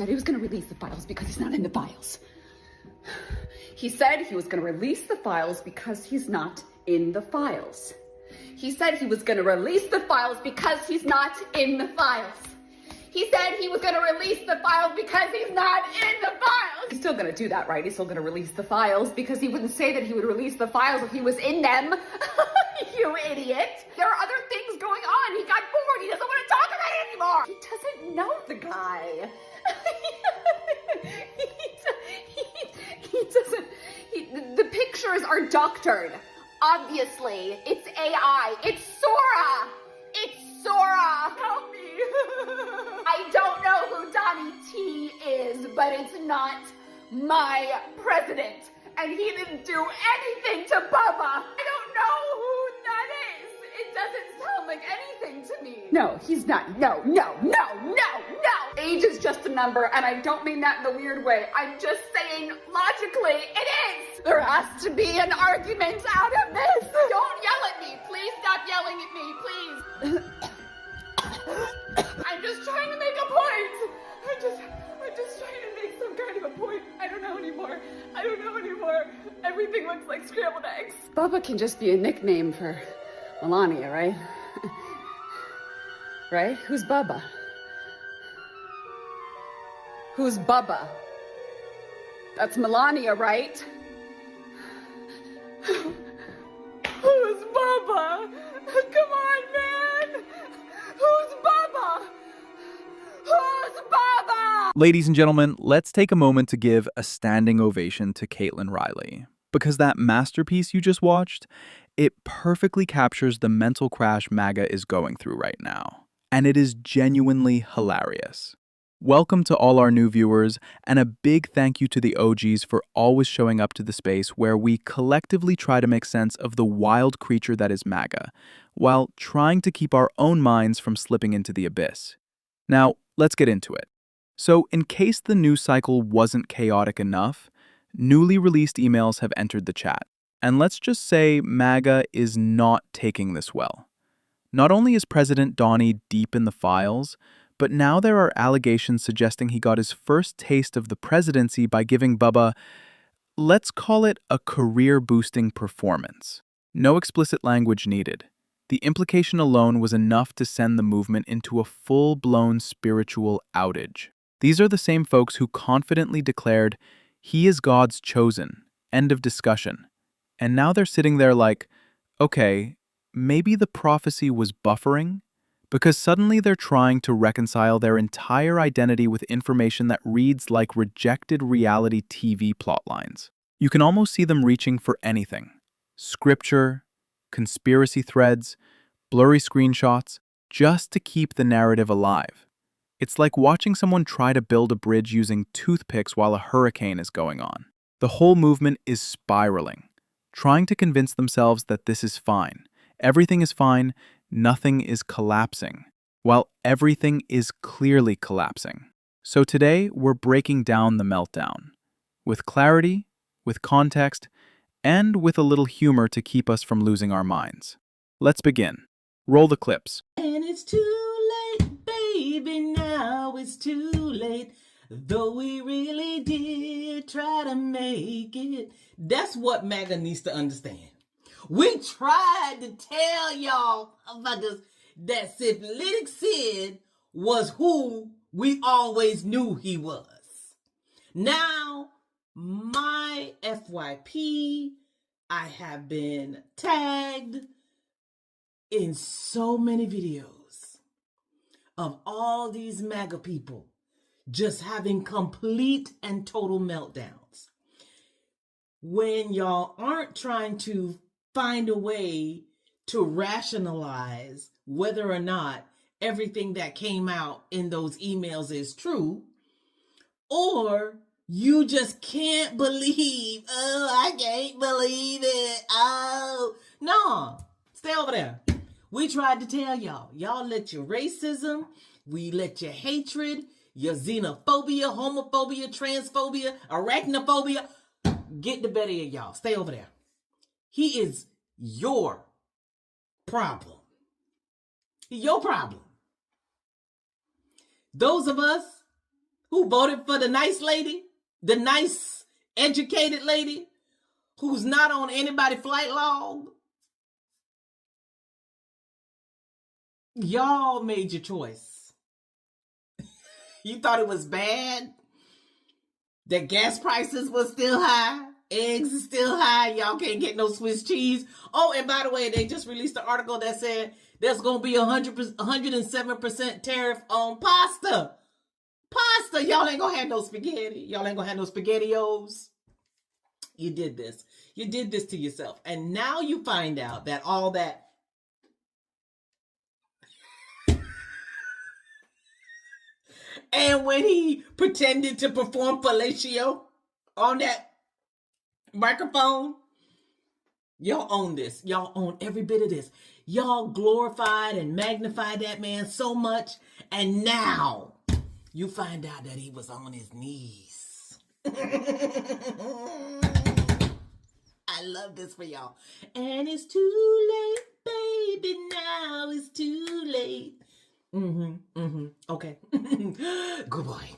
said he was going to release the files because he's not in the files. He said he was going to release the files because he's not in the files. He said he was going to release the files because he's not in the files. He said he was going to release the files because he's not in the files. He's still going to do that, right? He's still going to release the files because he wouldn't say that he would release the files if he was in them. You idiot. There are other things going on. He got bored. He doesn't want to talk about it anymore. He doesn't know the guy. The pictures are doctored. Obviously, it's AI. It's Sora. It's Sora. Help me. I don't know who Donnie T is, but it's not my president. And he didn't do anything to Bubba. I don't know who that is. It doesn't sound like anything to me. No, he's not. No. Age is just a number, and I don't mean that in the weird way. I'm just saying, logically, it is. There has to be an argument out of this. Don't yell at me. Please stop yelling at me, please. I'm just trying to make a point. I'm just trying to make some kind of a point. I don't know anymore. Everything looks like scrambled eggs. Bubba can just be a nickname for Melania, right? Right? Who's Bubba? Who's Bubba? That's Melania, right? Who's Bubba? Come on, man! Who's Bubba? Who's Bubba? Ladies and gentlemen, let's take a moment to give a standing ovation to Caitlin Riley. Because that masterpiece you just watched, it perfectly captures the mental crash MAGA is going through right now. And it is genuinely hilarious. Welcome to all our new viewers, and a big thank you to the OGs for always showing up to the space where we collectively try to make sense of the wild creature that is MAGA, while trying to keep our own minds from slipping into the abyss. Now, let's get into it. So, in case the news cycle wasn't chaotic enough, newly released emails have entered the chat. And let's just say MAGA is not taking this well. Not only is President Donnie deep in the files, but now there are allegations suggesting he got his first taste of the presidency by giving Bubba, let's call it a career-boosting performance. No explicit language needed. The implication alone was enough to send the movement into a full-blown spiritual outage. These are the same folks who confidently declared, he is God's chosen, end of discussion. And now they're sitting there like, okay, maybe the prophecy was buffering? Because suddenly they're trying to reconcile their entire identity with information that reads like rejected reality TV plotlines. You can almost see them reaching for anything. Scripture, conspiracy threads, blurry screenshots, just to keep the narrative alive. It's like watching someone try to build a bridge using toothpicks while a hurricane is going on. The whole movement is spiraling, trying to convince themselves that this is fine. Everything is fine. Nothing is collapsing, while everything is clearly collapsing. So today, we're breaking down the meltdown, with clarity, with context, and with a little humor to keep us from losing our minds. Let's begin. Roll the clips. And it's too late, baby, now it's too late. Though we really did try to make it. That's what MAGA needs to understand. We tried to tell y'all motherfuckers that Syphilitic Sid was who we always knew he was. Now, my FYP, I have been tagged in so many videos of all these MAGA people just having complete and total meltdowns. When y'all aren't trying to find a way to rationalize whether or not everything that came out in those emails is true, or you just can't believe, I can't believe it, no, stay over there. We tried to tell y'all. Y'all let your racism, we let your hatred, your xenophobia, homophobia, transphobia, arachnophobia, get the better of y'all. Stay over there. He is your problem. Your problem. Those of us who voted for the nice lady, the nice educated lady who's not on anybody flight log. Y'all made your choice. You thought it was bad that gas prices were still high, eggs are still high, y'all can't get no Swiss cheese. Oh, and by the way, they just released an article that said there's going to be 107% tariff on pasta. Pasta, y'all ain't going to have no spaghetti. Y'all ain't going to have no SpaghettiOs. You did this. You did this to yourself. And now you find out that all that and when he pretended to perform fellatio on that microphone, y'all own this. Y'all own every bit of this. Y'all glorified and magnified that man so much, and now you find out that he was on his knees. I love this for y'all. And it's too late, baby, now it's too late. Okay. Good boy.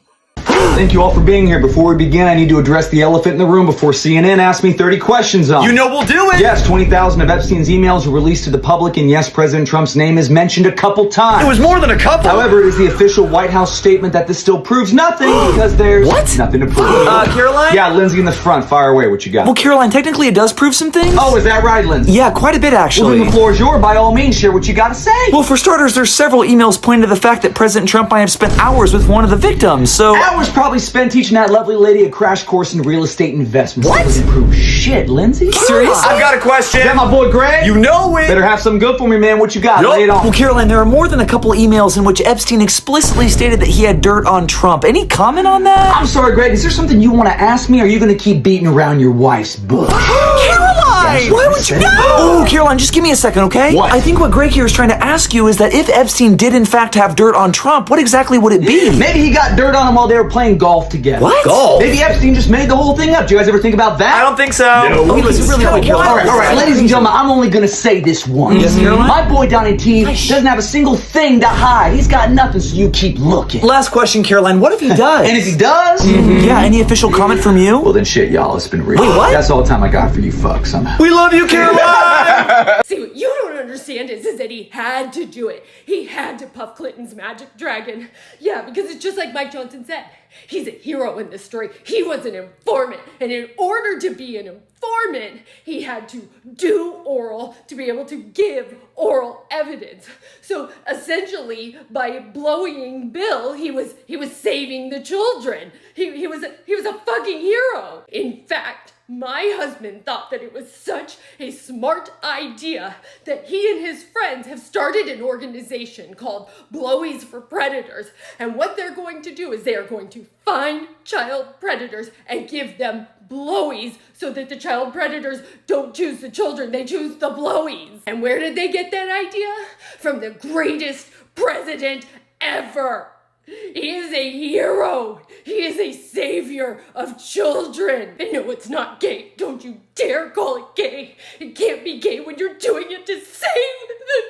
Thank you all for being here. Before we begin, I need to address the elephant in the room before CNN asks me 30 questions on. You know we'll do it! Yes, 20,000 of Epstein's emails were released to the public, and yes, President Trump's name is mentioned a couple times. It was more than a couple! However, it is the official White House statement that this still proves nothing because there's nothing to prove. Caroline? Yeah, Lindsay in the front. Fire away. What you got? Well, Caroline, technically it does prove some things. Oh, is that right, Lindsay? Yeah, quite a bit, Well, actually. then the floor is yours. By all means, share what you got to say. Well, for starters, there's several emails pointing to the fact that President Trump might have spent hours with one of the victims, so... Hours probably spent teaching that lovely lady a crash course in real estate investments. What? That doesn't prove shit, Lindsay. Seriously? I've got a question! Is that my boy Greg? You know it! Better have something good for me, man. What you got? Lay it on. Well, Caroline, there are more than a couple emails in which Epstein explicitly stated that he had dirt on Trump. Any comment on that? I'm sorry, Greg. Is there something you want to ask me, or are you going to keep beating around your wife's bush? Caroline! Why would you know? Oh, Caroline, just give me a second, okay? What? I think what Greg here is trying to ask you is that if Epstein did in fact have dirt on Trump, what exactly would it be? Maybe he got dirt on him while they were playing golf together. What? Golf? Maybe Epstein just made the whole thing up. Do you guys ever think about that? I don't think so. Okay, listen, really quick, Caroline. All right, ladies and gentlemen, I'm only going to say this once. Yes, Caroline? My boy Donnie T doesn't have a single thing to hide. He's got nothing, so you keep looking. Last question, Caroline. What if he does? And if he does, Yeah, any official comment from you? well then shit, y'all, it's been real. Wait, what? That's all the time I got for you fucks. We love you, Caroline! See, what you don't understand is that he had to do it. He had to puff Clinton's magic dragon. Yeah, because it's just like Mike Johnson said. He's a hero in this story. He was an informant. And in order to be an informant, he had to do oral to be able to give oral evidence. So essentially, by blowing Bill, he was saving the children. He was a fucking hero. In fact, my husband thought that it was such a smart idea that he and his friends have started an organization called Blowies for Predators. And what they're going to do is they are going to find child predators and give them blowies so that the child predators don't choose the children, they choose the blowies. And where did they get that idea? From the greatest president ever. He is a hero. He is a savior of children. And no, it's not gay. Don't you dare call it gay. It can't be gay when you're doing it to save the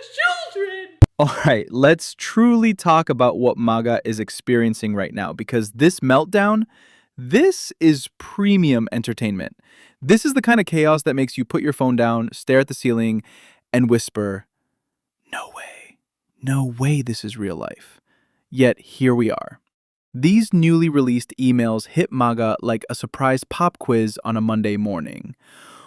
children. All right, let's truly talk about what MAGA is experiencing right now, because this meltdown, this is premium entertainment. This is the kind of chaos that makes you put your phone down, stare at the ceiling, and whisper, "No way. No way this is real life." Yet here we are. These newly released emails hit MAGA like a surprise pop quiz on a Monday morning.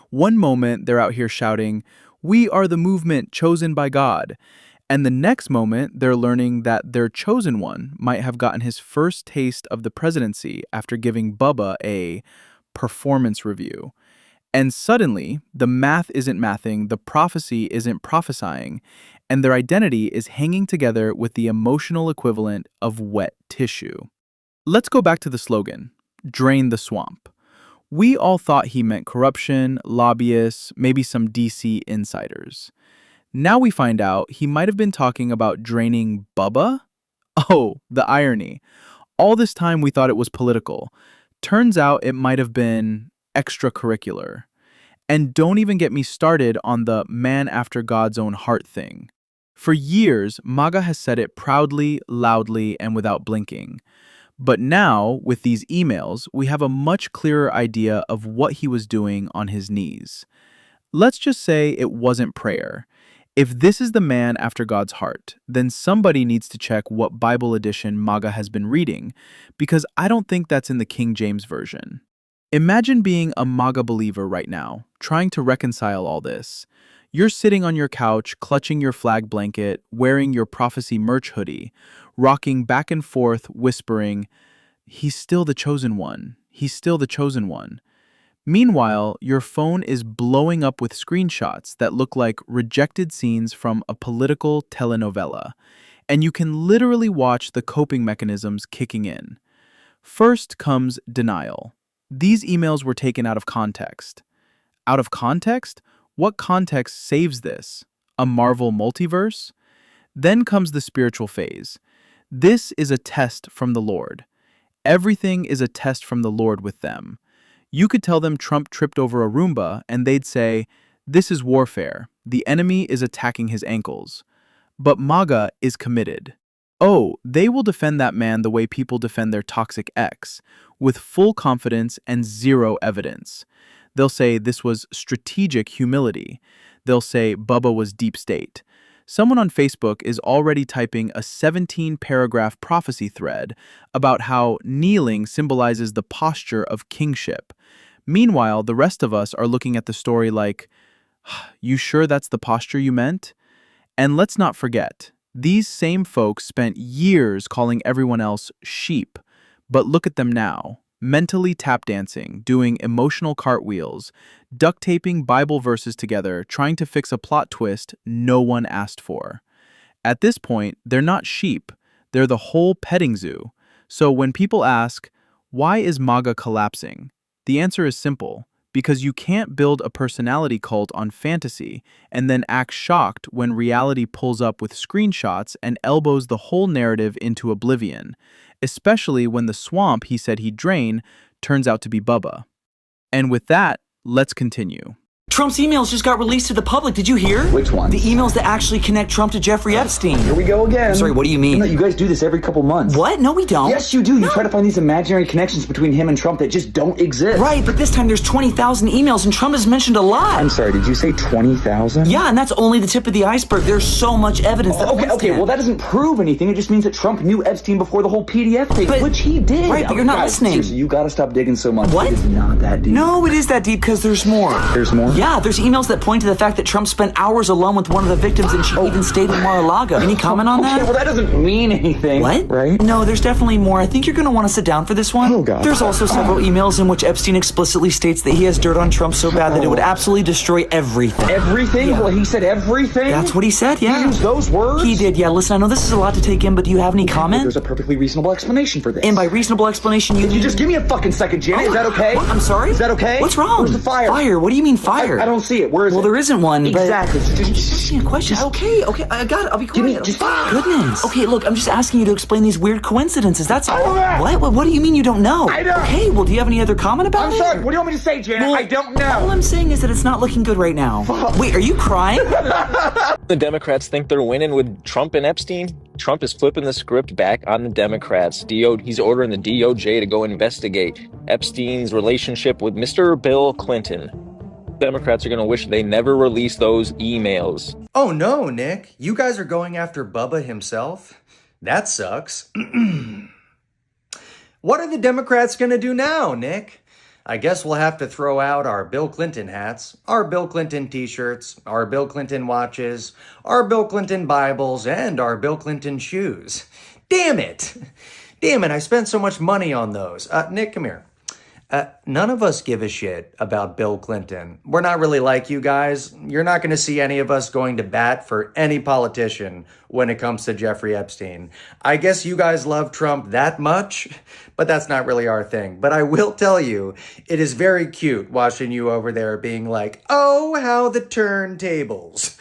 One moment they're out here shouting, "We are the movement chosen by God." And the next moment they're learning that their chosen one might have gotten his first taste of the presidency after giving Bubba a performance review. And suddenly, the math isn't mathing, the prophecy isn't prophesying, and their identity is hanging together with the emotional equivalent of wet tissue. Let's go back to the slogan, "Drain the swamp." We all thought he meant corruption, lobbyists, maybe some DC insiders. Now we find out he might have been talking about draining Bubba? Oh, the irony. All this time we thought it was political. Turns out it might have been extracurricular. And don't even get me started on the man after God's own heart thing. For years, MAGA has said it proudly, loudly, and without blinking. But now, with these emails, we have a much clearer idea of what he was doing on his knees. Let's just say it wasn't prayer. If this is the man after God's heart, then somebody needs to check what Bible edition MAGA has been reading, because I don't think that's in the King James Version. Imagine being a MAGA believer right now, trying to reconcile all this. You're sitting on your couch, clutching your flag blanket, wearing your prophecy merch hoodie, rocking back and forth, whispering, "He's still the chosen one. He's still the chosen one." Meanwhile, your phone is blowing up with screenshots that look like rejected scenes from a political telenovela, and you can literally watch the coping mechanisms kicking in. First comes denial. These emails were taken out of context. Out of context? What context saves this? A Marvel multiverse? Then comes the spiritual phase. This is a test from the Lord. Everything is a test from the Lord with them. You could tell them Trump tripped over a Roomba, and they'd say, "This is warfare. The enemy is attacking his ankles." But MAGA is committed. Oh, they will defend that man the way people defend their toxic ex, with full confidence and zero evidence. They'll say this was strategic humility. They'll say Bubba was deep state. Someone on Facebook is already typing a 17-paragraph prophecy thread about how kneeling symbolizes the posture of kingship. Meanwhile, the rest of us are looking at the story like, "You sure that's the posture you meant?" And let's not forget, these same folks spent years calling everyone else sheep. But look at them now, mentally tap dancing, doing emotional cartwheels, duct taping Bible verses together, trying to fix a plot twist no one asked for. At this point, they're not sheep, they're the whole petting zoo. So when people ask, why is MAGA collapsing? The answer is simple. Because you can't build a personality cult on fantasy and then act shocked when reality pulls up with screenshots and elbows the whole narrative into oblivion, especially when the swamp he said he'd drain turns out to be Bubba. And with that, let's continue. Trump's emails just got released to the public. Did you hear? Which ones? The emails that actually connect Trump to Jeffrey Epstein. Here we go again. I'm sorry, what do you mean? No, you guys do this every couple months. What? No, we don't. Yes, you do. You try to find these imaginary connections between him and Trump that just don't exist. Right, but this time there's 20,000 emails and Trump is mentioned a lot. I'm sorry, did you say 20,000? Yeah, and that's only the tip of the iceberg. There's so much evidence that points to Okay, him. well that doesn't prove anything. It just means that Trump knew Epstein before the whole PDF thing, But- which he did. Right, but you're not Guys, listening. Seriously, you gotta stop digging so much. What? It is not that deep. No, it is that deep because there's more. There's more? Yeah, there's emails that point to the fact that Trump spent hours alone with one of the victims and she even stayed in Mar-a-Lago. Any comment on that? Okay, well that doesn't mean anything. What? Right? No, there's definitely more. I think you're going to want to sit down for this one. Oh, God. There's also several emails in which Epstein explicitly states that he has dirt on Trump so bad that it would absolutely destroy everything. Everything? Yeah. Well, he said everything? That's what he said, yeah. He used those words? He did, yeah. Listen, I know this is a lot to take in, but do you have any comment? There's a perfectly reasonable explanation for this. And by reasonable explanation, you... You just give me a fucking second, Janet. Is that okay? What? I'm sorry? Is that okay? What's wrong? Where's the fire? Fire? What do you mean fire? I don't see it. Where is it? Well, there isn't one, but... Exactly. Just asking a question. Okay, I got it. I'll be Give me- quiet. just- Goodness. Okay, look, I'm just asking you to explain these weird coincidences. That's all. don't know. What do you mean you don't know? I don't. Okay, well, do you have any other comment about I'm it? sorry. What do you want me to say, Janet? Well, I don't All know. I'm saying is that it's not looking good right now. Wait, are you crying? The Democrats think they're winning with Trump and Epstein. Trump is flipping the script back on the Democrats. He's ordering the DOJ to go investigate Epstein's relationship with Mr. Bill Clinton. Democrats are going to wish they never released those emails. Oh no, Nick. You guys are going after Bubba himself? That sucks. What are the Democrats gonna do now, Nick? I guess we'll have to throw out our Bill Clinton hats, our Bill Clinton t-shirts, our Bill Clinton watches, our Bill Clinton Bibles, and our Bill Clinton shoes. Damn it! Damn it, I spent so much money on those. Nick, come here. None of us give a shit about Bill Clinton. We're not really like you guys. You're not going to see any of us going to bat for any politician when it comes to Jeffrey Epstein. I guess you guys love Trump that much, but that's not really our thing. But I will tell you, it is very cute watching you over there being like, oh, how the turntables.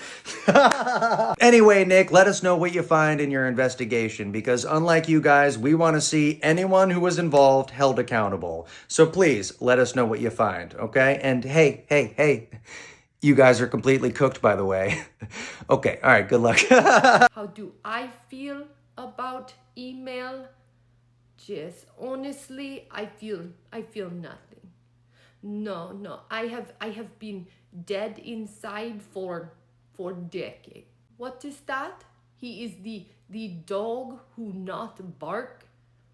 Anyway, Nick, let us know what you find in your investigation, because unlike you guys, we want to see anyone who was involved held accountable. So please let us know what you find, okay? And hey, you guys are completely cooked, by the way. Okay, all right, good luck. How do I feel about email? Just honestly, I feel nothing. No, I have been dead inside for decades. What is that? He is the dog who not bark.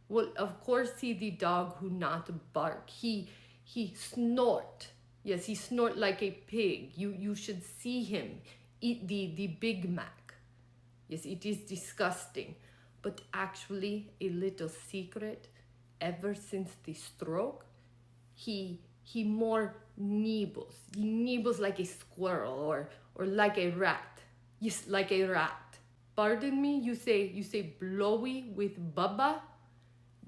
Well, of course he the dog who not bark. He snort. Yes, he snort like a pig. You should see him eat the Big Mac. Yes, it is disgusting. But actually, a little secret, ever since the stroke, he more nibbles. He nibbles like a squirrel or like a rat. Yes, like a rat. Pardon me, you say blowy with Bubba?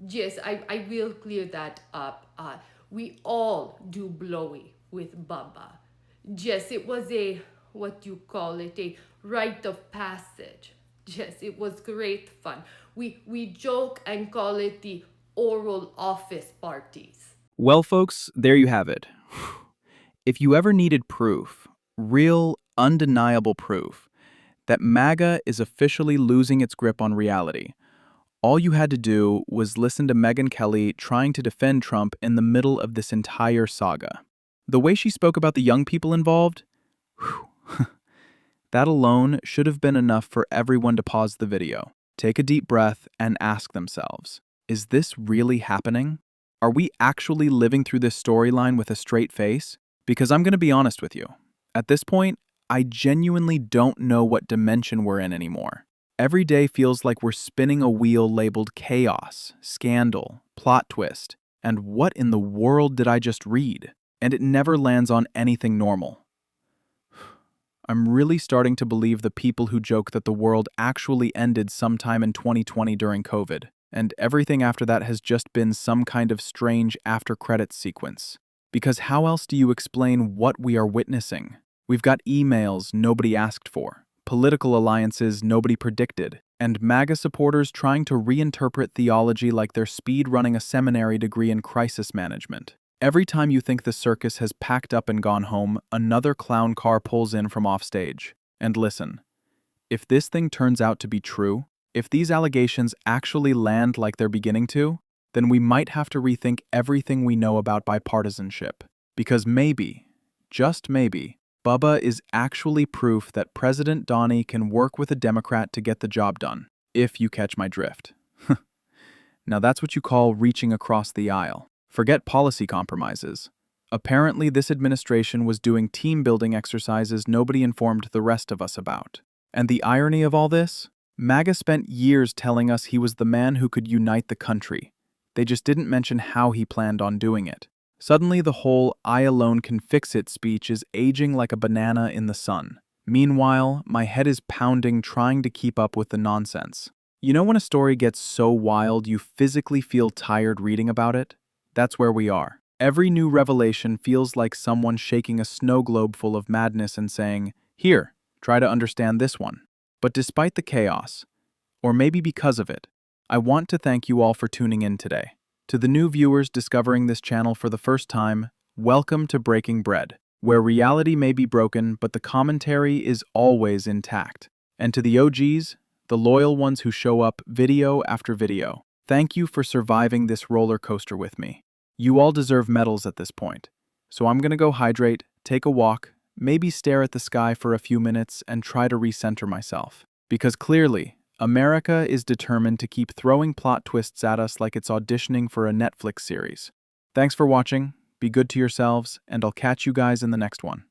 Yes, I will clear that up. We all do blowy with Bubba. Yes, it was what you call it, a rite of passage. Yes, it was great fun. We joke and call it the oral office parties. Well, folks, there you have it. If you ever needed proof, real, undeniable proof, that MAGA is officially losing its grip on reality, all you had to do was listen to Megyn Kelly trying to defend Trump in the middle of this entire saga. The way she spoke about the young people involved, that alone should have been enough for everyone to pause the video, take a deep breath, and ask themselves, is this really happening? Are we actually living through this storyline with a straight face? Because I'm going to be honest with you. At this point, I genuinely don't know what dimension we're in anymore. Every day feels like we're spinning a wheel labeled chaos, scandal, plot twist, and what in the world did I just read? And it never lands on anything normal. I'm really starting to believe the people who joke that the world actually ended sometime in 2020 during COVID, and everything after that has just been some kind of strange after-credits sequence. Because how else do you explain what we are witnessing? We've got emails nobody asked for, political alliances nobody predicted, and MAGA supporters trying to reinterpret theology like they're speed-running a seminary degree in crisis management. Every time you think the circus has packed up and gone home, another clown car pulls in from offstage. And listen, if this thing turns out to be true, if these allegations actually land like they're beginning to, then we might have to rethink everything we know about bipartisanship. Because maybe, just maybe, Bubba is actually proof that President Donnie can work with a Democrat to get the job done, if you catch my drift. Now that's what you call reaching across the aisle. Forget policy compromises. Apparently, this administration was doing team-building exercises nobody informed the rest of us about. And the irony of all this? MAGA spent years telling us he was the man who could unite the country. They just didn't mention how he planned on doing it. Suddenly, the whole "I alone can fix it" speech is aging like a banana in the sun. Meanwhile, my head is pounding trying to keep up with the nonsense. You know when a story gets so wild you physically feel tired reading about it? That's where we are. Every new revelation feels like someone shaking a snow globe full of madness and saying, "Here, try to understand this one." But despite the chaos, or maybe because of it, I want to thank you all for tuning in today. To the new viewers discovering this channel for the first time, welcome to Breaking Bread, where reality may be broken, but the commentary is always intact. And to the OGs, the loyal ones who show up video after video, thank you for surviving this roller coaster with me. You all deserve medals at this point. So I'm gonna go hydrate, take a walk, maybe stare at the sky for a few minutes and try to recenter myself. Because clearly, America is determined to keep throwing plot twists at us like it's auditioning for a Netflix series. Thanks for watching, be good to yourselves, and I'll catch you guys in the next one.